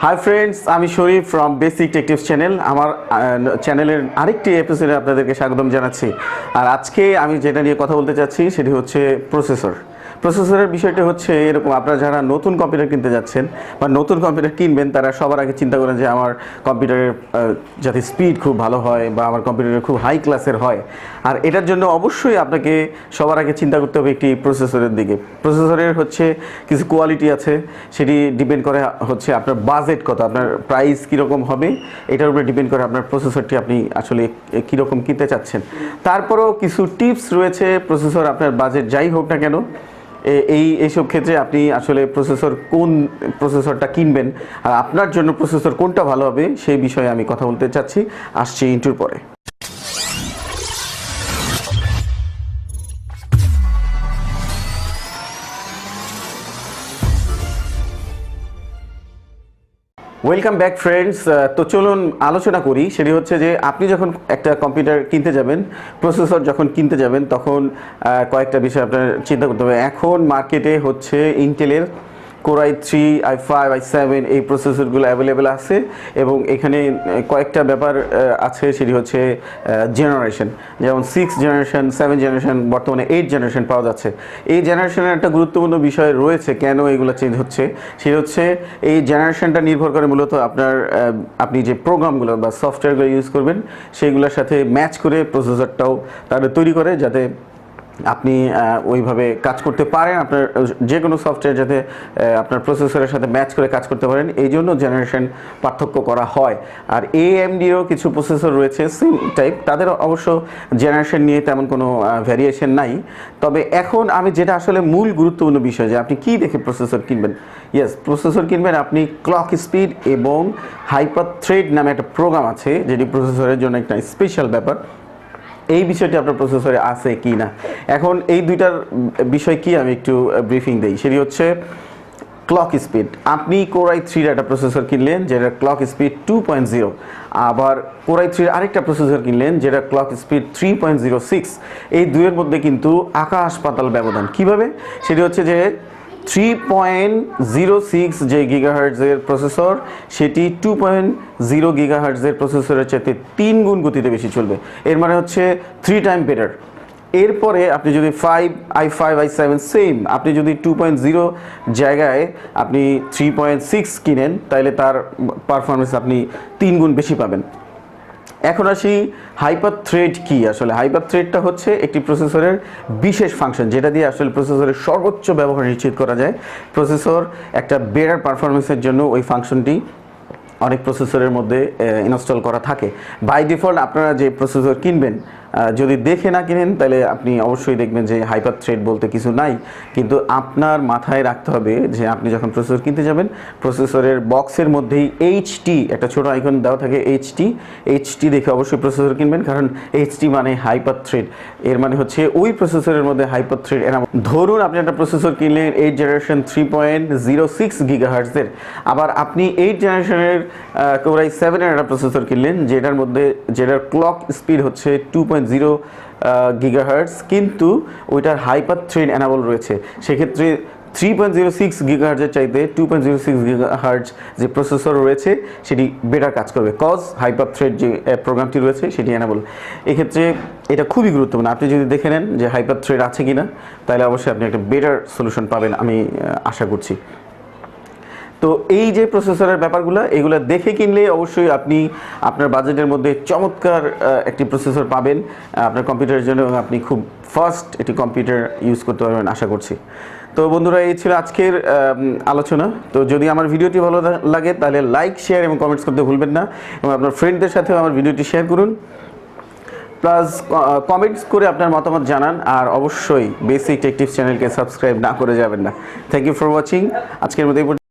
High friends, আমি Sharif from basic tech tips channel. আমার চ্যানেলের আরেকটি এপিসোডে আপনাদেরকে স্বাগতম জানাচ্ছি। আর আজকে আমি যেটা নিয়ে কথা বলতে চাচ্ছি সেটি হচ্ছে প্রসেসরের বিষয়টা হচ্ছে এরকম, আপনারা যারা নতুন কম্পিউটার কিনতে যাচ্ছেন বা নতুন কম্পিউটার কিনবেন তারা সবার আগে চিন্তা করেন যে আমার কম্পিউটারের যাতে স্পিড খুব ভালো হয় বা আমার কম্পিউটারের খুব হাই ক্লাসের হয়। আর এটার জন্য অবশ্যই আপনাকে সবার আগে চিন্তা করতে হবে একটি প্রসেসরের দিকে। প্রসেসরের হচ্ছে কিছু কোয়ালিটি আছে, সেটি ডিপেন্ড করে হচ্ছে আপনার বাজেট কত, আপনার প্রাইস কীরকম হবে, এটার উপরে ডিপেন্ড করে আপনার প্রসেসরটি আপনি আসলে কীরকম কিনতে তারপরেও কিছু টিপস রয়েছে। প্রসেসর আপনার বাজেট যাই হোক না কেন, এইসব ক্ষেত্রে আপনি আসলে কোন প্রসেসরটা কিনবেন আর আপনার জন্য প্রসেসর কোনটা ভালো হবে সেই বিষয়ে আমি কথা বলতে চাচ্ছি। আসছি ইন্টুর পরে। Welcome back friends. তো চলুন আলোচনা করি। সেটি হচ্ছে যে আপনি যখন একটা কম্পিউটার কিনতে যাবেন, প্রসেসর যখন কিনতে যাবেন, তখন কয়েকটা বিষয় আপনার চিন্তা করতে হবে। এখন মার্কেটে হচ্ছে ইন্টেলের Core i3, i5, i7 এই প্রসেসরগুলো অ্যাভেলেবেল আছে এবং এখানে কয়েকটা ব্যাপার আছে। সেটি হচ্ছে জেনারেশন, যেমন 6 জেনারেশন, 7 জেনারেশন, বর্তমানে 8 জেনারেশন পাওয়া যাচ্ছে। এই জেনারেশনের একটা গুরুত্বপূর্ণ বিষয় রয়েছে, কেন এগুলো চেঞ্জ হচ্ছে সেটি হচ্ছে এই জেনারেশনটা নির্ভর করে মূলত আপনি যে প্রোগ্রামগুলো বা সফটওয়্যারগুলো ইউজ করবেন সেইগুলোর সাথে ম্যাচ করে প্রসেসরটাও তারা তৈরি করে, যাতে আপনি ওইভাবে কাজ করতে পারেন, আপনার যে কোনো সফটওয়্যার যাতে আপনার প্রসেসরের সাথে ম্যাচ করে কাজ করতে পারেন, এই জন্য জেনারেশন পার্থক্য করা হয়। আর AMDরও কিছু প্রসেসর রয়েছে সেম টাইপ, তাদের অবশ্য জেনারেশন নিয়ে তেমন কোনো ভ্যারিয়েশন নাই। তবে এখন আমি যেটা আসলে মূল গুরুত্বপূর্ণ বিষয়, যে আপনি কী দেখে প্রসেসর কিনবেন। প্রসেসর কিনবেন আপনি ক্লক স্পিড এবং হাইপার থ্রেড নামে একটা প্রোগ্রাম আছে, যেটি প্রসেসরের জন্য একটা স্পেশাল ব্যাপার। এই বিষয়টি আপনার প্রসেসরে আছে কি না। এখন এই দুইটার বিষয় কি আমি একটু ব্রিফিং দিই। সেটি হচ্ছে ক্লক স্পিড। আপনি Core i3 একটা প্রসেসর কিনলেন যেটা ক্লক স্পিড 2.0, আবার Core i3 আরেকটা প্রসেসর কিনলেন যেটা ক্লক স্পিড 3.06। এই দুইয়ের মধ্যে কিন্তু আকাশ পাতাল ব্যবধান। কিভাবে? সেটি হচ্ছে যে 3.06 যে গিগাহার্টজের প্রসেসর, সেটি 2.0 গিগাহার্টজের প্রসেসরের চাইতে 3 গুণ গতিতে বেশি চলবে। এর মানে হচ্ছে 3 টাইম বেটার। এরপরে আপনি যদি i5, i7 সেম, আপনি যদি 2.0 জায়গায় আপনি 3.6 কিনেন, তাহলে তার পারফরমেন্স আপনি 3 গুণ বেশি পাবেন। এখন আসি হাইপার থ্রেড কি। আসলে হাইপার থ্রেডটা হচ্ছে একটি প্রসেসরের বিশেষ ফাংশন, যেটা দিয়ে আসলে প্রসেসরের সর্বোচ্চ ব্যবহার নিশ্চিত করা যায়। প্রসেসর একটা বেটার পারফরমেন্সের জন্য ওই ফাংশনটি অনেক প্রসেসরের মধ্যে ইনস্টল করা থাকে। বাই ডিফল্ট আপনারা যে প্রসেসর কিনবেন, যদি দেখে না কিনেন তাহলে আপনি অবশ্যই দেখবেন যে হাইপার থ্রেড বলতে কিছু নাই। কিন্তু আপনার মাথায় রাখতে হবে যে আপনি যখন প্রসেসর কিনতে যাবেন, প্রসেসরের বক্সের মধ্যেই HT একটা ছোট আইকন দেওয়া থাকে, HT দেখে অবশ্যই প্রসেসর কিনবেন, কারণ HT মানে হাইপার থ্রেড। এর মানে হচ্ছে ওই প্রসেসরের মধ্যে হাইপার থ্রেড এনাবল। ধরুন আপনি একটা প্রসেসর কিনলেন 8 জেনারেশন 3.06 গিগাহার্টজের, আবার আপনি 8 জেনারেশনের Core i7 এর একটা প্রসেসর কিনলেন যেটার ক্লক স্পিড হচ্ছে 2.0 গিগাহার্টজ, কিন্তু ওইটার হাইপার থ্রেড এনাবল রয়েছে। সেক্ষেত্রে 3.06 গিগাহার্টজের চাইতে 2.06 গিগাহার্টজ যে প্রসেসর রয়েছে সেটি বেটার কাজ করবে, কজ হাইপার থ্রেড যে প্রোগ্রামটি রয়েছে সেটি এনাবল। এক্ষেত্রে এটা খুবই গুরুত্বপূর্ণ। আপনি যদি দেখে নেন যে হাইপার থ্রেড আছে কিনা, তাহলে অবশ্যই আপনি একটা বেটার সলিউশন পাবেন, আমি আশা করছি। তো এই যে প্রসেসরের ব্যাপারগুলো, এগুলো দেখে কিনলে অবশ্যই আপনি আপনার বাজেটের মধ্যে চমৎকার একটি প্রসেসর পাবেন আপনার কম্পিউটারের জন্য, এবং আপনি খুব ফাস্ট একটি কম্পিউটার ইউজ করতে পারবেন আশা করছি। তো বন্ধুরা, এই ছিল আজকের আলোচনা। তো যদি আমার ভিডিওটি ভালো লাগে তাহলে লাইক, শেয়ার এবং কমেন্টস করতে ভুলবেন না, এবং আপনার ফ্রেন্ডদের সাথেও আমার ভিডিওটি শেয়ার করুন। প্লাস কমেন্টস করে আপনার মতামত জানান, আর অবশ্যই বেসিক টেক টিপস চ্যানেলকে সাবস্ক্রাইব না করে যাবেন না। Thank you for watching. আজকের মতো